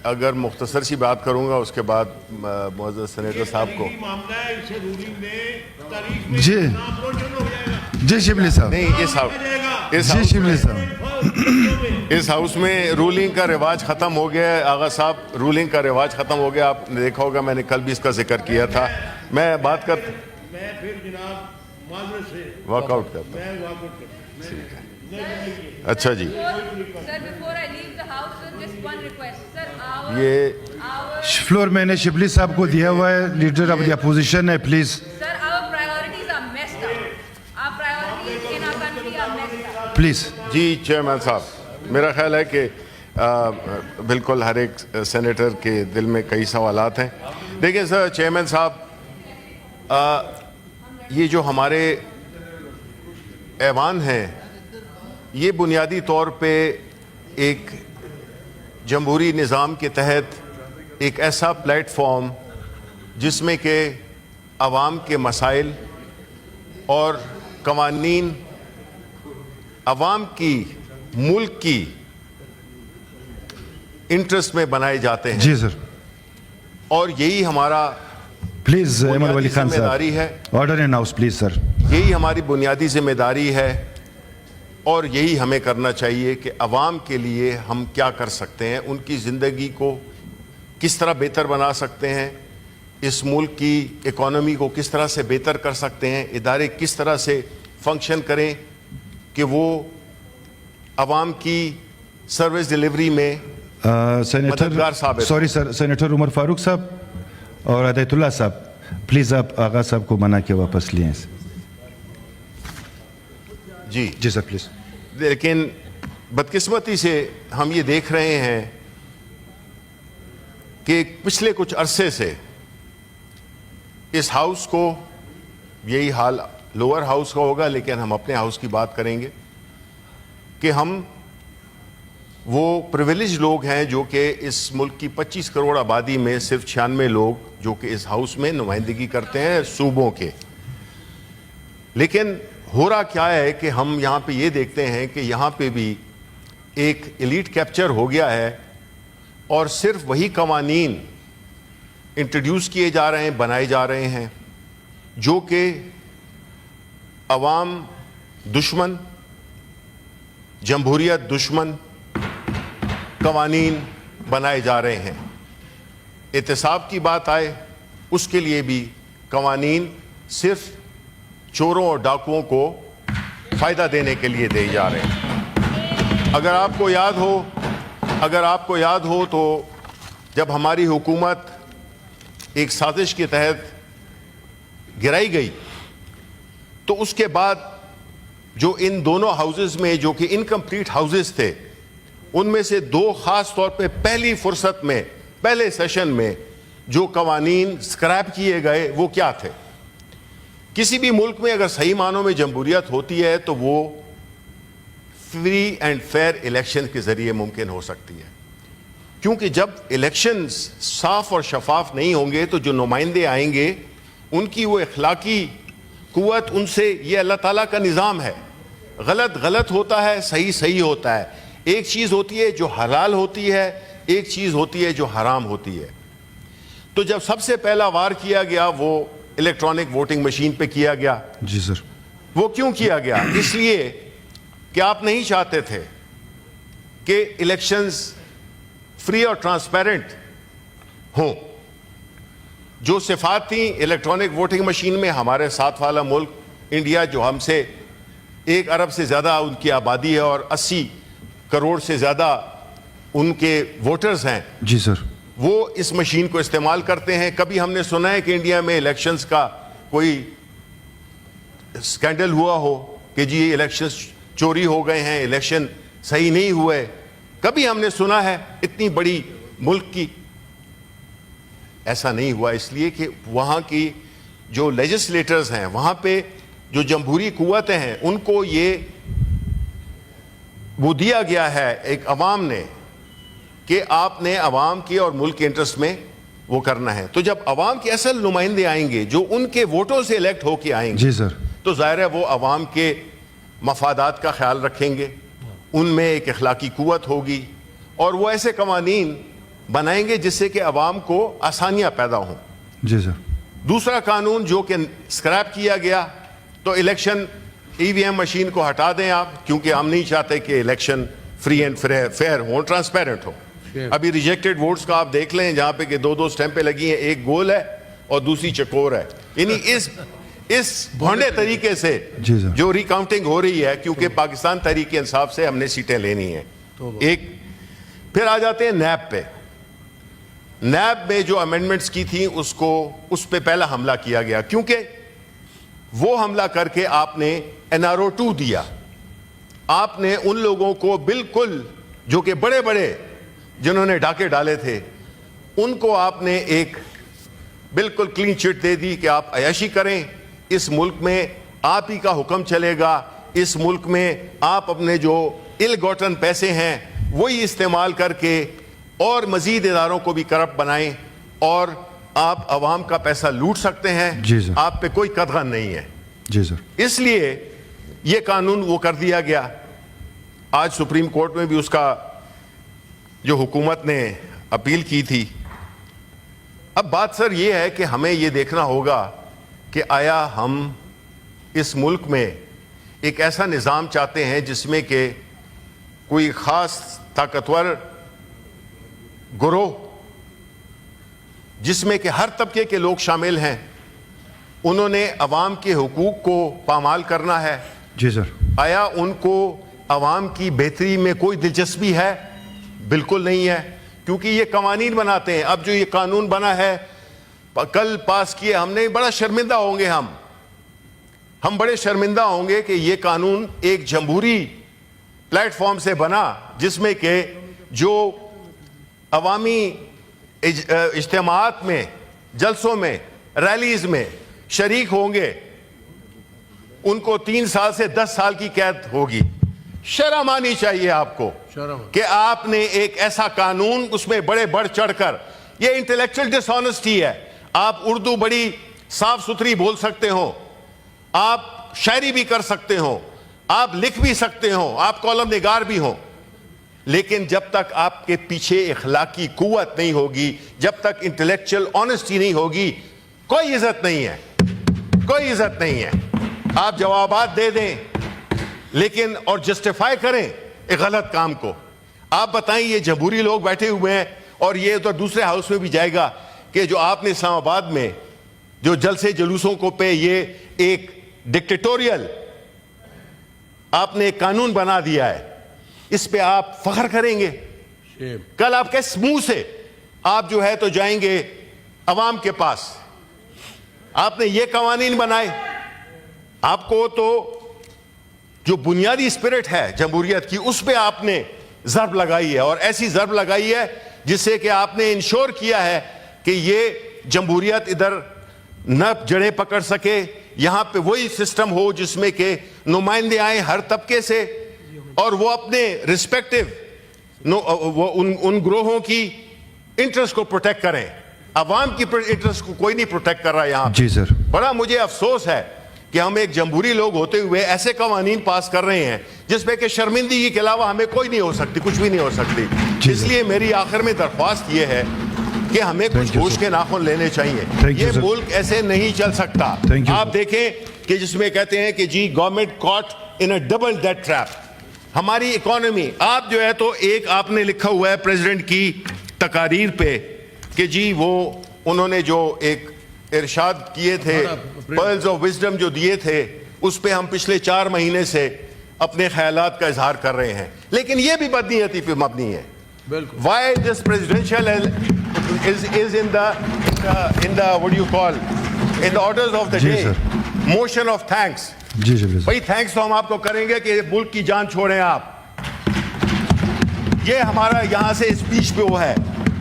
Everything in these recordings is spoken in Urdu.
اگر مختصر سی بات کروں گا اس کے بعد معزز سینیٹر صاحب کو جی شبلی صاحب نہیں اس ہاؤس میں رولنگ کا رواج ختم ہو گیا ہے آغا صاحب، رولنگ کا رواج ختم ہو گیا. آپ نے دیکھا ہوگا میں نے کل بھی اس کا ذکر کیا تھا. میں بات کرتا میں پھر جناب معذرت سے واک آؤٹ کرتا میں واک آؤٹ کرتا ہوں. اچھا جی Sir, before I leave the house, sir, just one request. Sir, یہ فلور میں نے شبلی صاحب کو دیا ہوا ہے، لیڈر آف دی اپوزیشن ہے، please. sir, our priorities are messed up. Our priorities in our country are messed up. Please. جی چیئرمین صاحب، میرا خیال ہے کہ بالکل ہر ایک سینیٹر کے دل میں کئی سوالات ہیں. دیکھیں سر چیئرمین صاحب، یہ جو ہمارے ایوان ہیں یہ بنیادی طور پہ ایک جمہوری نظام کے تحت ایک ایسا پلیٹ فارم جس میں کہ عوام کے مسائل اور قوانین عوام کی ملک کی انٹرسٹ میں بنائے جاتے ہیں. جی سر اور یہی ہمارا پلیز. احمد ولی خان ذمہ داری ہے، صاحب order in house please sir. یہی ہماری بنیادی ذمہ داری ہے اور یہی ہمیں کرنا چاہیے کہ عوام کے لیے ہم کیا کر سکتے ہیں، ان کی زندگی کو کس طرح بہتر بنا سکتے ہیں، اس ملک کی اکانومی کو کس طرح سے بہتر کر سکتے ہیں، ادارے کس طرح سے فنکشن کریں کہ وہ عوام کی سروس ڈیلیوری میں مددگار ثابت. سوری سر، سینیٹر عمر فاروق صاحب اور ہدایت اللہ صاحب پلیز آپ آغا صاحب کو منع کے واپس لیں. جی جی سر پلیز. لیکن بدقسمتی سے ہم یہ دیکھ رہے ہیں کہ پچھلے کچھ عرصے سے اس ہاؤس کو، یہی حال لوور ہاؤس کا ہوگا لیکن ہم اپنے ہاؤس کی بات کریں گے، کہ ہم وہ پریویلیج لوگ ہیں جو کہ اس ملک کی 25 کروڑ آبادی میں صرف 96 لوگ جو کہ اس ہاؤس میں نمائندگی کرتے ہیں صوبوں کے. لیکن ہو رہا کیا ہے کہ ہم یہاں پہ یہ دیکھتے ہیں کہ یہاں پہ بھی ایک ایلیٹ کیپچر ہو گیا ہے اور صرف وہی قوانین انٹروڈیوس کیے جا رہے ہیں، بنائے جا رہے ہیں جو کہ عوام دشمن، جمہوریت دشمن قوانین بنائے جا رہے ہیں. احتساب کی بات آئے اس کے لیے بھی قوانین صرف چوروں اور ڈاکوؤں کو فائدہ دینے کے لیے دیے جا رہے ہیں. اگر آپ کو یاد ہو تو جب ہماری حکومت ایک سازش کے تحت گرائی گئی تو اس کے بعد جو ان دونوں ہاؤسز میں جو کہ انکمپلیٹ ہاؤسز تھے ان میں سے 2 خاص طور پہ پہلی فرصت میں پہلے سیشن میں جو قوانین سکریپ کیے گئے وہ کیا تھے؟ کسی بھی ملک میں اگر صحیح معنوں میں جمہوریت ہوتی ہے تو وہ فری اینڈ فیئر الیکشن کے ذریعے ممکن ہو سکتی ہے، کیونکہ جب الیکشنز صاف اور شفاف نہیں ہوں گے تو جو نمائندے آئیں گے ان کی وہ اخلاقی قوت، ان سے یہ اللہ تعالیٰ کا نظام ہے، غلط غلط ہوتا ہے، صحیح صحیح ہوتا ہے. ایک چیز ہوتی ہے جو حلال ہوتی ہے، ایک چیز ہوتی ہے جو حرام ہوتی ہے. تو جب سب سے پہلا وار کیا گیا وہ الیکٹرانک ووٹنگ مشین پہ کیا گیا. جی سر. وہ کیوں کیا گیا؟ اس لیے کہ آپ نہیں چاہتے تھے کہ الیکشنز فری اور ٹرانسپیرنٹ ہوں. جو صفات تھیں الیکٹرانک ووٹنگ مشین میں، ہمارے ساتھ والا ملک انڈیا جو ہم سے 1 ارب سے زیادہ ان کی آبادی ہے اور 80 کروڑ سے زیادہ ان کے ووٹرز ہیں، جی سر. وہ اس مشین کو استعمال کرتے ہیں. کبھی ہم نے سنا ہے کہ انڈیا میں الیکشنز کا کوئی سکینڈل ہوا ہو کہ جی الیکشنز چوری ہو گئے ہیں، الیکشن صحیح نہیں ہوئے؟ کبھی ہم نے سنا ہے اتنی بڑی ملک کی؟ ایسا نہیں ہوا، اس لیے کہ وہاں کی جو لیجسلیٹرز ہیں، وہاں پہ جو جمہوری قوتیں ہیں، ان کو یہ وہ دیا گیا ہے ایک عوام نے کہ آپ نے عوام کی اور ملک کے انٹرسٹ میں وہ کرنا ہے. تو جب عوام کے اصل نمائندے آئیں گے جو ان کے ووٹوں سے الیکٹ ہو کے آئیں گے، جی سر، تو ظاہر ہے وہ عوام کے مفادات کا خیال رکھیں گے، ان میں ایک اخلاقی قوت ہوگی اور وہ ایسے قوانین بنائیں گے جس سے کہ عوام کو آسانیاں پیدا ہوں. جی سر. دوسرا قانون جو کہ اسکریپ کیا گیا تو election E V M machine کو ہٹا دیں آپ, کیونکہ ہم نہیں چاہتے کہ الیکشن فری اینڈ فیئر ہو, ٹرانسپیرنٹ ہو. ابھی ریجیکٹڈ ووٹس کا آپ دیکھ لیں جہاں پہ کہ 2 اسٹیمپیں لگی ہیں, ایک گول ہے اور دوسری چکور ہے. یعنی اس بھونڈے طریقے سے جو ریکاؤنٹنگ ہو رہی ہے, کیونکہ پاکستان تحریک انصاف سے ہم نے سیٹیں لینی ہیں. ایک پھر آ جاتے ہیں نیب پہ. نیب میں جو امینڈمنٹس کی تھیں اس پہ پہلا حملہ کیا گیا, کیونکہ وہ حملہ کر کے آپ نے NRO 2 دیا. آپ نے ان لوگوں کو بالکل جو کہ بڑے بڑے جنہوں نے ڈاکے ڈالے تھے ان کو آپ نے ایک بالکل کلین چٹ دے دی کہ آپ عیاشی کریں, اس ملک میں آپ ہی کا حکم چلے گا, اس ملک میں آپ اپنے جو ال گوٹن پیسے ہیں وہی استعمال کر کے اور مزید اداروں کو بھی کرپٹ بنائیں اور آپ عوام کا پیسہ لوٹ سکتے ہیں. جی سر. آپ پہ کوئی قدغن نہیں ہے. جی سر. اس لیے یہ قانون وہ کر دیا گیا. آج سپریم کورٹ میں بھی اس کا جو حکومت نے اپیل کی تھی. اب بات سر یہ ہے کہ ہمیں یہ دیکھنا ہوگا کہ آیا ہم اس ملک میں ایک ایسا نظام چاہتے ہیں جس میں کہ کوئی خاص طاقتور گروہ جس میں کہ ہر طبقے کے لوگ شامل ہیں, انہوں نے عوام کے حقوق کو پامال کرنا ہے. جی سر. آیا ان کو عوام کی بہتری میں کوئی دلچسپی ہے؟ بالکل نہیں ہے, کیونکہ یہ قوانین بناتے ہیں. اب جو یہ قانون بنا ہے کل پاس کیے, ہم نے بڑا شرمندہ ہوں گے. ہم بڑے شرمندہ ہوں گے کہ یہ قانون ایک جمہوری پلیٹ فارم سے بنا جس میں کہ جو عوامی اجتماعات میں, جلسوں میں, ریلیز میں شریک ہوں گے ان کو 3 سال سے 10 سال کی قید ہوگی. شرم آنی چاہیے آپ کو کہ آپ نے ایک ایسا قانون اس میں بڑے بڑھ چڑھ کر, یہ انٹلیکچوئل ڈس آنیسٹی ہے. آپ اردو بڑی صاف ستھری بول سکتے ہو, آپ شاعری بھی کر سکتے ہو, آپ لکھ بھی سکتے ہو, آپ کالم نگار بھی ہو, لیکن جب تک آپ کے پیچھے اخلاقی قوت نہیں ہوگی, جب تک انٹلیکچوئل آنیسٹی نہیں ہوگی, کوئی عزت نہیں ہے. کوئی عزت نہیں ہے. آپ جوابات دے دیں لیکن اور جسٹیفائی کریں ایک غلط کام کو. آپ بتائیں, یہ جمہوری لوگ بیٹھے ہوئے ہیں اور یہ تو دوسرے ہاؤس میں بھی جائے گا کہ جو آپ نے اسلام آباد میں جو جلسے جلوسوں کو پہ یہ ایک ڈکٹیٹوریل آپ نے ایک قانون بنا دیا ہے, اس پہ آپ فخر کریں گے. کل آپ کس منہ سے آپ جو ہے تو جائیں گے عوام کے پاس, آپ نے یہ قوانین بنائے. آپ کو تو جو بنیادی اسپرٹ ہے جمہوریت کی اس پہ آپ نے ضرب لگائی ہے, اور ایسی ضرب لگائی ہے جس سے کہ آپ نے انشور کیا ہے کہ یہ جمہوریت ادھر نہ جڑیں پکڑ سکے. یہاں پہ وہی سسٹم ہو جس میں کہ نمائندے آئیں ہر طبقے سے اور وہ اپنے ریسپیکٹو ان گروہوں کی انٹرسٹ کو پروٹیکٹ کریں. عوام کی انٹرسٹ کو کوئی نہیں پروٹیکٹ کر رہا یہاں. جی سر. بڑا مجھے افسوس ہے کہ ہم ایک جمہوری لوگ ہوتے ہوئے ایسے قوانین پاس کر رہے ہیں جس میں کہ شرمندگی کے علاوہ ہمیں کوئی نہیں ہو سکتی, کچھ بھی نہیں ہو سکتی. اس لیے میری آخر میں درخواست یہ ہے کہ ہمیں کچھ ہوش کے ناخن لینے چاہیے. یہ ملک ایسے نہیں چل سکتا. آپ دیکھیں کہ جس میں کہتے ہیں کہ جی گورنمنٹ کاٹ ان اے ڈبل ڈیٹ ٹریپ. ہماری اکانومی, آپ جو ہے تو ایک آپ نے لکھا ہوا ہے پریزیڈنٹ کی تقاریر پہ کہ جی وہ انہوں نے جو ایک ارشاد کیے تھے, پرلز آف وزڈم جو دیے تھے, اس پہ ہم پچھلے 4 مہینے سے اپنے خیالات کا اظہار کر رہے ہیں, لیکن یہ بھی بدنیتی پہ مبنی ہے. Why this presidential is in the what do you call in the orders of the day, motion of thanks. جی جی بھائی تھینکس تو ہم آپ کو کریں گے کہ ملک کی جان چھوڑیں آپ. یہ ہمارا یہاں سے اسپیچ پہ وہ ہے.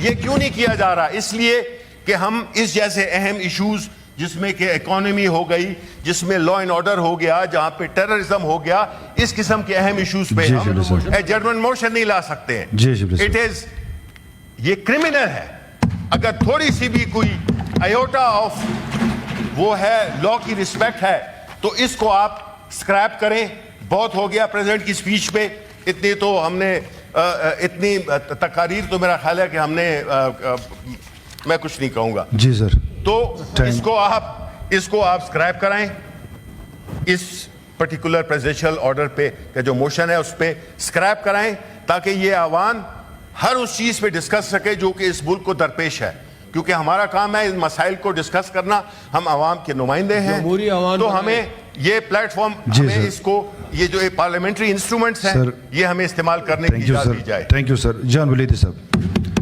یہ کیوں نہیں کیا جا رہا؟ اس لیے کہ ہم اس جیسے اہم ایشوز جس میں کہ اکانومی ہو گئی, جس میں لا اینڈ آرڈر ہو گیا, جہاں پہ ٹیررزم ہو گیا, اس قسم کے اہم ایشوز پہ ہم ایڈجرمنٹ موشن نہیں لا سکتے ہیں. اٹ از یہ کرمنل ہے. اگر تھوڑی سی بھی کوئی ایوٹا آف وہ ہے لا کی رسپیکٹ ہے تو اس کو آپ اسکریپ کریں. بہت ہو گیا پریزیڈنٹ کی اسپیچ پہ, اتنی تو ہم نے اتنی تقاریر تو میرا خیال ہے کہ ہم نے میں کچھ نہیں کہوں گا. جی سر. تو اس کو آپ سکرائب کرائیں, اس پرٹیکولر پریزیڈنشل آرڈر پہ کا جو موشن ہے اس پہ سکرائب کرائیں, تاکہ یہ ایوان ہر اس چیز پہ ڈسکس سکے جو کہ اس ملک کو درپیش ہے, کیونکہ ہمارا کام ہے ان مسائل کو ڈسکس کرنا. ہم عوام کے نمائندے ہیں, جمہوری عوام تو ہمیں یہ پلیٹ فارم, ہمیں اس کو, یہ جو پارلیمنٹری انسٹرومنٹس ہیں, یہ ہمیں استعمال کرنے کی تھینک یو اجازت دی سر. جائے. Thank you sir. جان ولیدی صاحب.